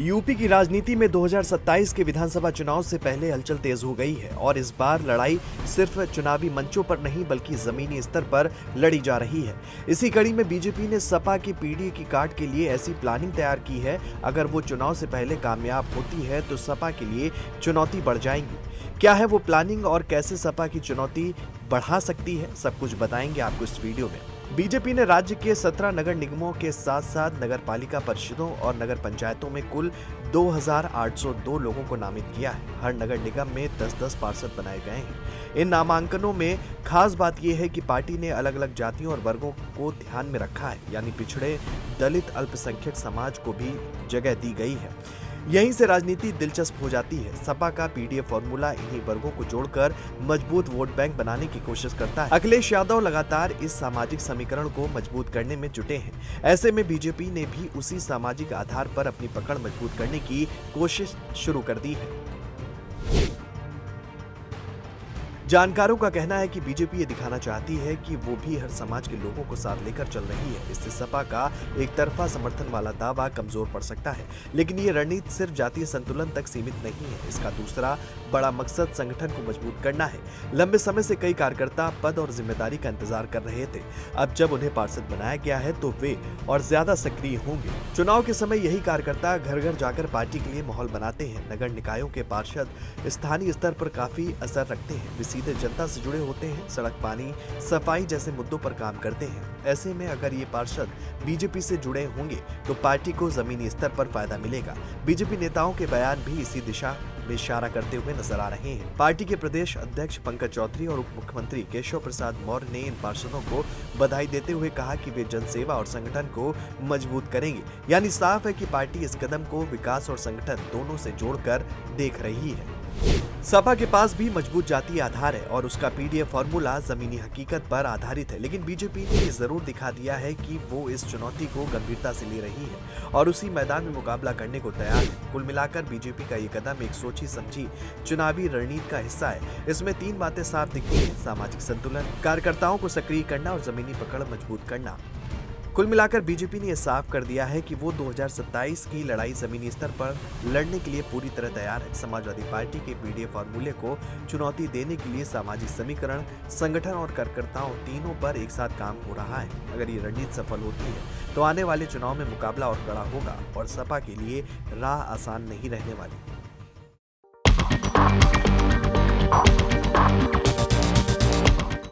UP की राजनीति में 2027 के विधानसभा चुनाव से पहले हलचल तेज हो गई है और इस बार लड़ाई सिर्फ चुनावी मंचों पर नहीं बल्कि जमीनी स्तर पर लड़ी जा रही है। इसी कड़ी में बीजेपी ने सपा की पीढ़ी की काट के लिए ऐसी प्लानिंग तैयार की है, अगर वो चुनाव से पहले कामयाब होती है तो सपा के लिए चुनौती बढ़ जाएंगी। क्या है वो प्लानिंग और कैसे सपा की चुनौती बढ़ा सकती है, सब कुछ बताएंगे आपको इस वीडियो में। बीजेपी ने राज्य के 17 नगर निगमों के साथ साथ नगर पालिका परिषदों और नगर पंचायतों में कुल 2802 लोगों को नामित किया है। हर नगर निगम में 10-10 पार्षद बनाए गए हैं। इन नामांकनों में खास बात यह है कि पार्टी ने अलग अलग जातियों और वर्गों को ध्यान में रखा है, यानी पिछड़े, दलित, अल्पसंख्यक समाज को भी जगह दी गई है। यहीं से राजनीति दिलचस्प हो जाती है। सपा का पीडीएफ फॉर्मूला इन्हीं वर्गों को जोड़कर मजबूत वोट बैंक बनाने की कोशिश करता है। अखिलेश यादव लगातार इस सामाजिक समीकरण को मजबूत करने में जुटे हैं। ऐसे में बीजेपी ने भी उसी सामाजिक आधार पर अपनी पकड़ मजबूत करने की कोशिश शुरू कर दी है। जानकारों का कहना है कि बीजेपी ये दिखाना चाहती है कि वो भी हर समाज के लोगों को साथ लेकर चल रही है। इससे सपा का एक तरफा समर्थन वाला दावा कमजोर पड़ सकता है, लेकिन ये रणनीति सिर्फ जातीय संतुलन तक सीमित नहीं है। इसका दूसरा बड़ा मकसद संगठन को मजबूत करना है। लंबे समय से कई कार्यकर्ता पद और जिम्मेदारी का इंतजार कर रहे थे। अब जब उन्हें पार्षद बनाया गया है तो वे और ज्यादा सक्रिय होंगे। चुनाव के समय यही कार्यकर्ता घर घर जाकर पार्टी के लिए माहौल बनाते हैं। नगर निकायों के पार्षद स्थानीय स्तर पर काफी असर रखते हैं। सीधे जनता से जुड़े होते हैं, सड़क, पानी, सफाई जैसे मुद्दों पर काम करते हैं। ऐसे में अगर ये पार्षद बीजेपी से जुड़े होंगे तो पार्टी को जमीनी स्तर पर फायदा मिलेगा। बीजेपी नेताओं के बयान भी इसी दिशा में इशारा करते हुए नजर आ रहे हैं। पार्टी के प्रदेश अध्यक्ष पंकज चौधरी और उप मुख्यमंत्री केशव प्रसाद मौर्य ने इन पार्षदों को बधाई देते हुए कहा कि वे जनसेवा और संगठन को मजबूत करेंगे। यानी साफ है कि पार्टी इस कदम को विकास और संगठन दोनों से जोड़कर देख रही है। सपा के पास भी मजबूत जातीय आधार है और उसका पीडीएफ फॉर्मूला जमीनी हकीकत पर आधारित है, लेकिन बीजेपी ने ये जरूर दिखा दिया है कि वो इस चुनौती को गंभीरता से ले रही है और उसी मैदान में मुकाबला करने को तैयार है। कुल मिलाकर बीजेपी का ये कदम एक सोची समझी चुनावी रणनीति का हिस्सा है। इसमें 3 बातें साफ दिखती है: सामाजिक संतुलन, कार्यकर्ताओं को सक्रिय करना और जमीनी पकड़ मजबूत करना। कुल मिलाकर बीजेपी ने यह साफ कर दिया है कि वो 2027 की लड़ाई जमीनी स्तर पर लड़ने के लिए पूरी तरह तैयार है। समाजवादी पार्टी के पीडीएफ फॉर्मूले को चुनौती देने के लिए सामाजिक समीकरण, संगठन और कार्यकर्ताओं तीनों पर एक साथ काम हो रहा है। अगर ये रणनीति सफल होती है तो आने वाले चुनाव में मुकाबला और कड़ा होगा और सपा के लिए राह आसान नहीं रहने वाली।